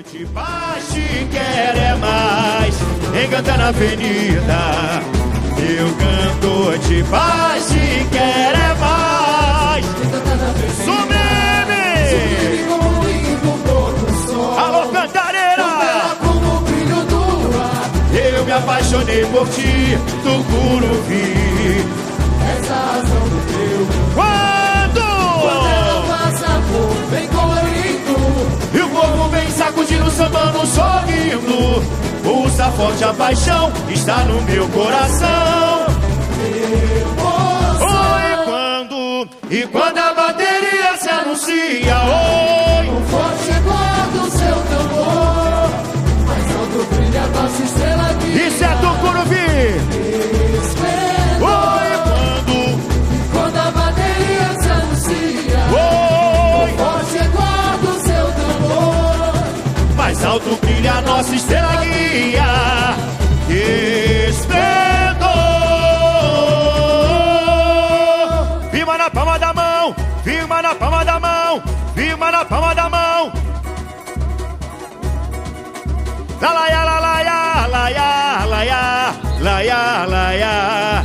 De baixo e quer é mais, encanta na avenida. Eu canto de baixo e quer é mais. Sublime como um lindo pôr do sol. Alô, Cantareira! Como o brilho do ar. Eu me apaixonei por ti, Tucuruvi. Essa razão do teu quando ela passa por vem colorido. E o povo vem sacudindo, sambando, sorrindo. Pulsa forte a paixão, está no meu coração. E quando a bateria se anuncia, oi, o forte guarda o seu tambor. Mais alto brilha a nossa estrela aqui. Isso é Tucuruvi. Oi, quando a bateria se anuncia, oi, o forte guarda o seu tambor. Mais alto brilha a nossa estrela guia. Esplendor. Firma na palma da mão, firma na palma da mão, firma na palma da mão. Lalaia, lalaia, lalaia, lalaia, lalaia, lalaia.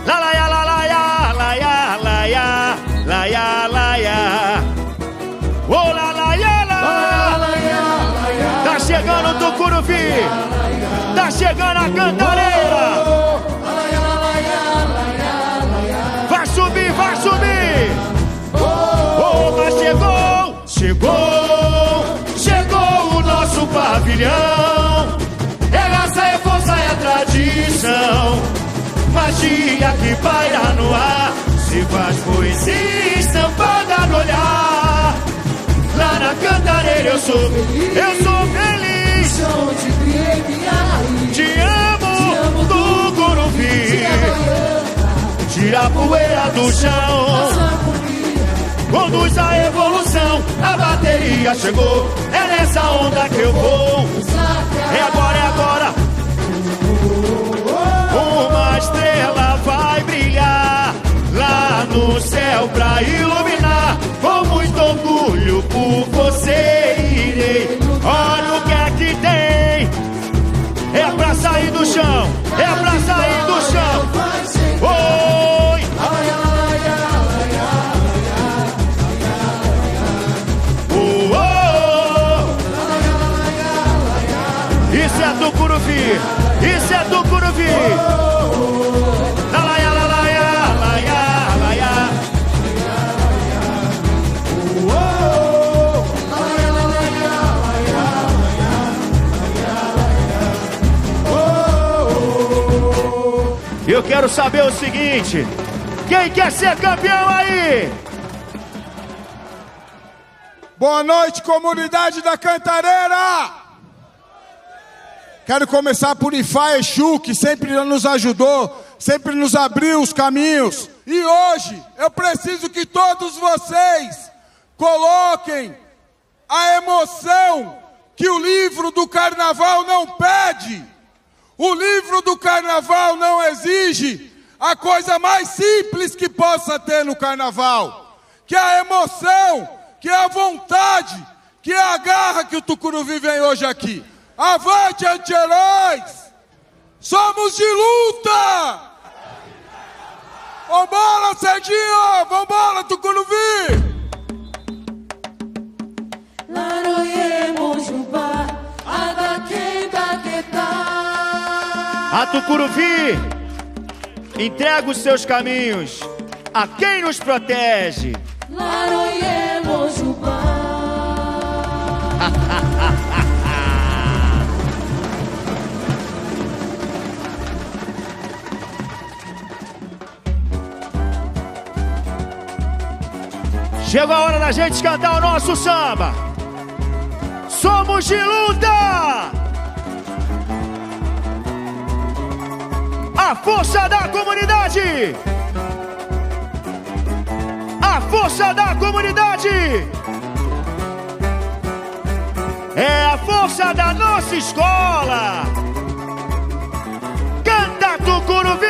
Lalaia, lalaia, lalaia, lalaia, lalaia, lalaia. Oh, lalaia, lalaia. Tá chegando o Tucuruvi, tá chegando a Cantareira. Vai subir, vai subir. Oh, mas chegou o nosso pavilhão. É raça, é força, é tradição. Magia que paira no ar, se faz poesia estampada no olhar. Lá na Cantareira eu sou feliz. Onde criei minha raiz. Te amo, Tucuruvi. Tira a poeira do chão, conduz a evolução. A bateria chegou, é nessa onda que eu vou. É agora, é agora. Uma estrela vai brilhar lá no céu pra iluminar. Com muito orgulho por você irei. Olha o que é que tem. É pra sair do chão, é pra sair do chão. Oi! Isso é Tucuruvi, isso é Tucuruvi. Lalaia, lalaia, lalaia, lalaia. Eu quero saber o seguinte: quem quer ser campeão aí? Boa noite, comunidade da Cantareira! Quero começar por Ifá Exu, que sempre nos ajudou, sempre nos abriu os caminhos. E hoje eu preciso que todos vocês coloquem a emoção que o livro do carnaval não pede. O livro do carnaval não exige a coisa mais simples que possa ter no carnaval, que é a emoção, que é a vontade, que é a garra que o Tucuruvi vem hoje aqui. Avante, anti-heróis! Somos de luta! Vambora, Serginho! Vambora, Tucuruvi! A Tucuruvi entrega os seus caminhos a quem nos protege. Chegou a hora da gente cantar o nosso samba. Somos de luta! A força da comunidade! A força da comunidade! É a força da nossa escola! Canta, Tucuruvi!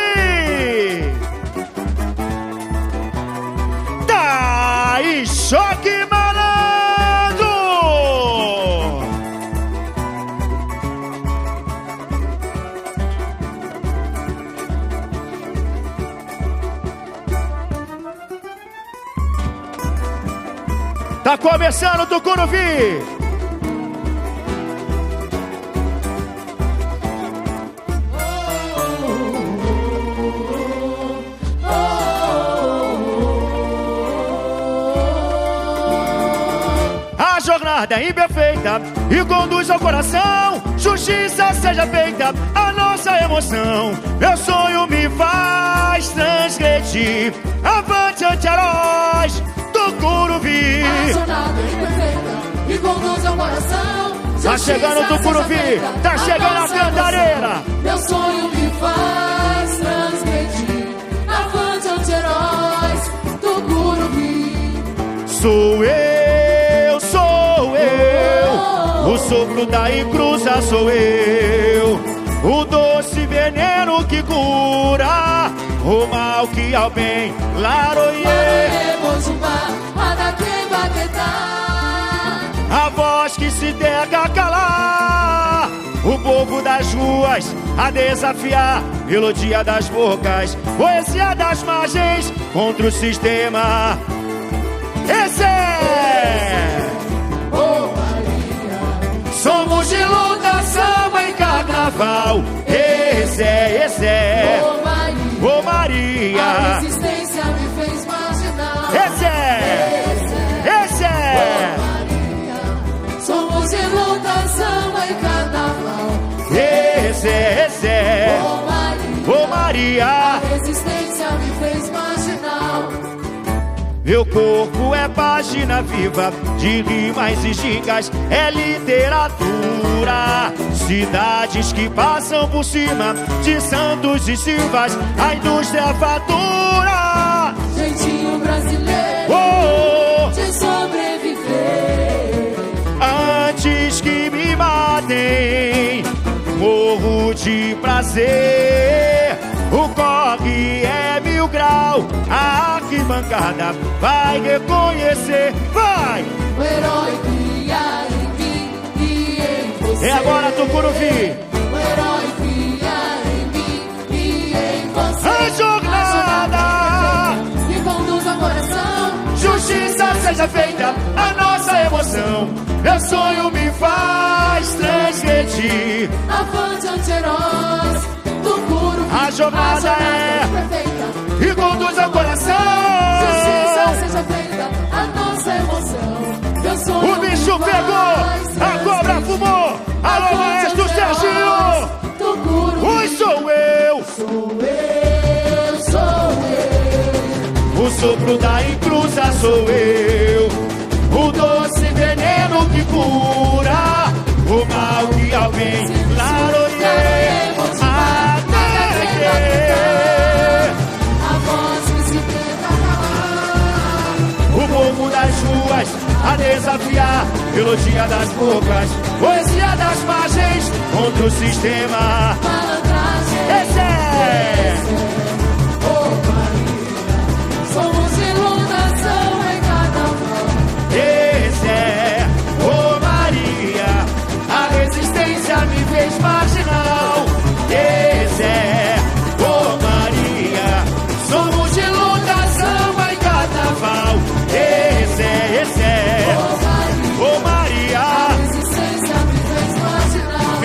Tá em choque, malandro! Tá começando o Tucuruvi. A jornada é imperfeita e conduz ao coração. Justiça seja feita, a nossa emoção. Meu sonho me faz transgredir. Avante, anti-heróis, Tucuruvi. A jornada é imperfeita e conduz ao coração. Tá chegando o Tucuruvi, tá chegando a Cantareira. Meu sonho me faz transgredir. Avante, anti-heróis, Tucuruvi. Sou eu, sou eu. O sopro da encruza sou eu. O doce veneno que cura o mal que ao bem laroie. A voz que se nega a calar, o povo das ruas a desafiar. Melodia das bocas, poesia das margens contra o sistema. Esse é somos de luta, samba e carnaval. Esse é Ô Maria, a resistência me fez marginal. Esse é Maria, somos de luta, samba e carnaval. Esse é Ô Maria, a resistência me fez marginal. meu corpo é página viva de rimas e gingas, é literatura. Cidades que passam por cima de Santos e Silvas, a indústria fatura. Jeitinho brasileiro de sobreviver. Antes que me matem, morro de prazer. O corre é 1000 graus, a arquibancada vai reconhecer. Vai! O herói cria em mim e em você. É agora, Tucuruvi! O herói cria em mim e em você. A jornada que conduz ao coração. Justiça seja feita, a nossa emoção. Meu sonho me faz transgredir. Avante, anti-heróis, Tucuruvi. A jornada é perfeita e conduz ao coração. Justiça seja feita, a nossa emoção. Meu sonho O bicho me pegou, faz a cobra fumou. Alô, maestro Serginho. Tucuruvi. Sou eu. O sopro da encruza sou eu. O doce veneno que cura o mal que ao bem laroie. A voz que se tenta calar. O povo das ruas a desafiar. Melodia das bocas, poesia das margens contra o sistema. Malandragem. Esse é Somos de iludação em carnaval. Esse é Ô Maria, a resistência me fez marginal. Esse é Ô Maria, somos de luta, samba e carnaval. Esse é Ô Maria, A resistência me fez marginal.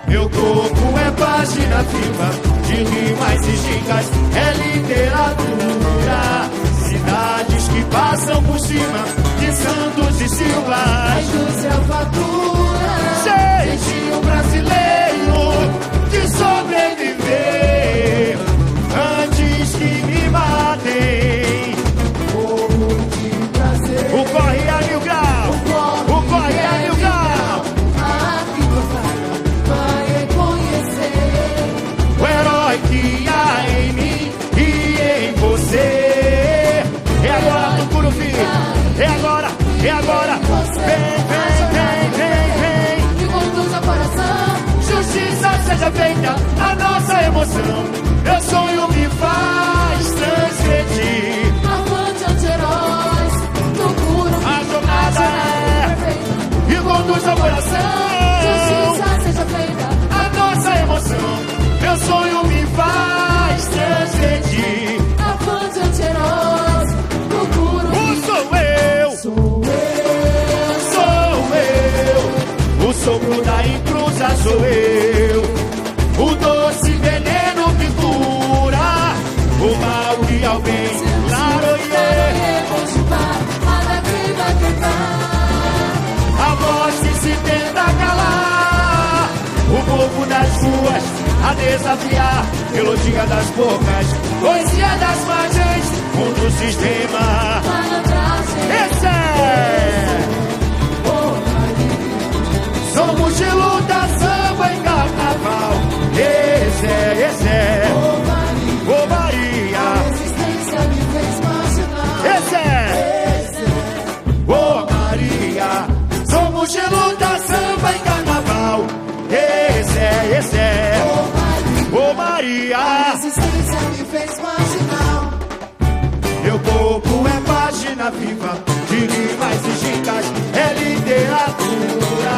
meu corpo é página viva de rimas e gingas, é literatura. Cidades que passam por cima de Santos e A Silvas. indústria fatura. Jeitinho brasileiro de sobreviver. Antes que me matem, Povo de prazer. o corre é 1000 graus. O corre é 1000 graus. A arquibancada vai reconhecer. O herói que há em mim e em você. É agora, Tucuruvi. É agora, é agora. Vem, vem, vem, vem, vem. Que conduz ao coração. Justiça seja feita, a nossa emoção. Meu sonho me faz transgredir. Avante, anti-heróis, Tucuruvi. A jornada é perfeita. e conduz ao coração. Justiça seja feita. A nossa emoção. Meu sonho me faz transgredir. Avante, anti-heróis, Tucuruvi. Sou eu. Sou sopro da encruza sou eu. O doce veneno que cura o mal e ao bem. A voz que se tenta calar, o povo das ruas a desafiar, melodia das bocas, poesia das margens, contra o sistema. Esse é! Somos de luta, samba e carnaval. Esse é! Ô Maria, a resistência me fez marginal. Esse é! Ô Maria, somos de luta, samba e carnaval. Esse é! Ô Maria, a resistência me fez marginal. Meu corpo é página viva de rimas e gigas, é literatura.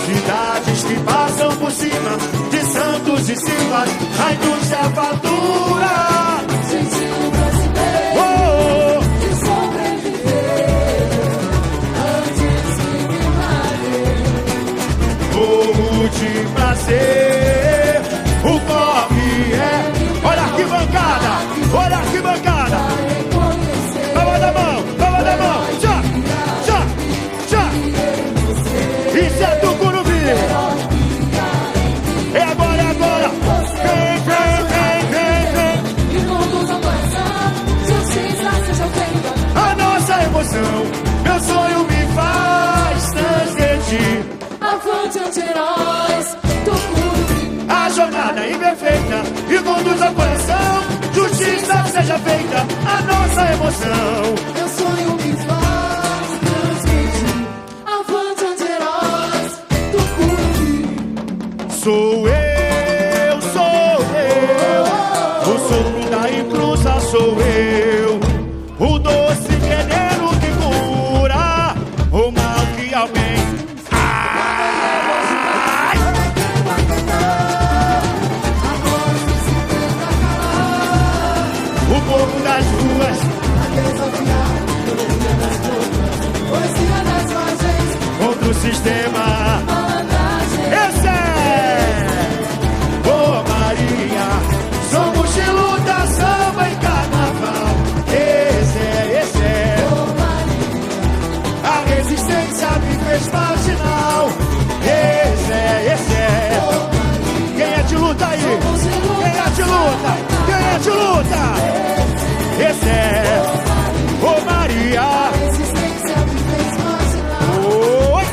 Cidades que passam por cima de Santos e Silvas, a indústria fatura. Jeitinho brasileiro de sobreviver antes que me mate. Morro de prazer, o corre é. Olha a arquibancada, olha a arquibancada. Palma da mão, já. Isso é do Curubi. É agora. Vem. E conduz ao coração, justiça seja feita. A nossa emoção, meu sonho me faz transgredir. Avante, anti-heróis do Curubi. A jornada imperfeita e conduz ao coração, justiça seja feita. A nossa emoção, Meu sonho me faz transmitir. Avante, anti-heróis do Curubi. sou eu. O sopro da encruza sou eu. O doce veneno que cura o mal que alguém. Ai! O povo das ruas Poesia das margens, contra o sistema. malandragem. Esse é! Ô Maria, somos de luta, samba e carnaval. Esse é! A resistência me fez marginal. Esse é! Quem é de luta aí? Quem é de luta? Quem é de luta? Esse é! Ô Maria, Resistência me fez marginal. oi!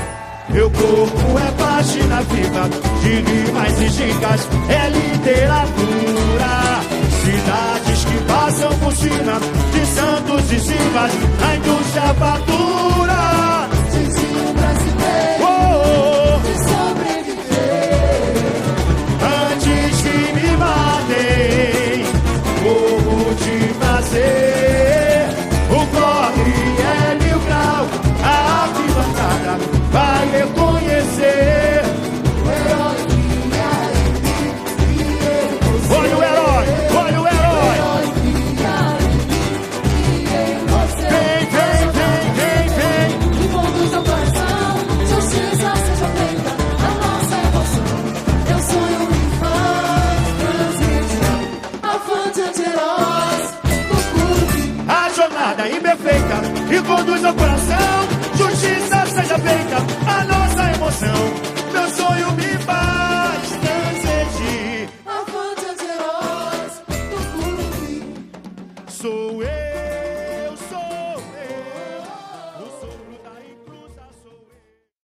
Meu corpo é página viva de rimas e gigas, é literatura. Cidades que passam por cima de Santos e Silvas, a indústria fatura. Jeitinho brasileiro de sobreviver Antes que me matem, morro de prazer. O corre é 1000 graus, a arquibancada vai reconhecer. Olha o herói, olha o herói. Vem. E conduz ao coração, justiça seja feita. A nossa emoção, meu sonho me faz transmitir. Avante, anti-heróis do Curubi. A jornada imperfeita e conduz ao coração, justiça seja feita. A nossa emoção, meu sonho me faz transgredir. Avante, anti-heróis do Curubi. Sou eu.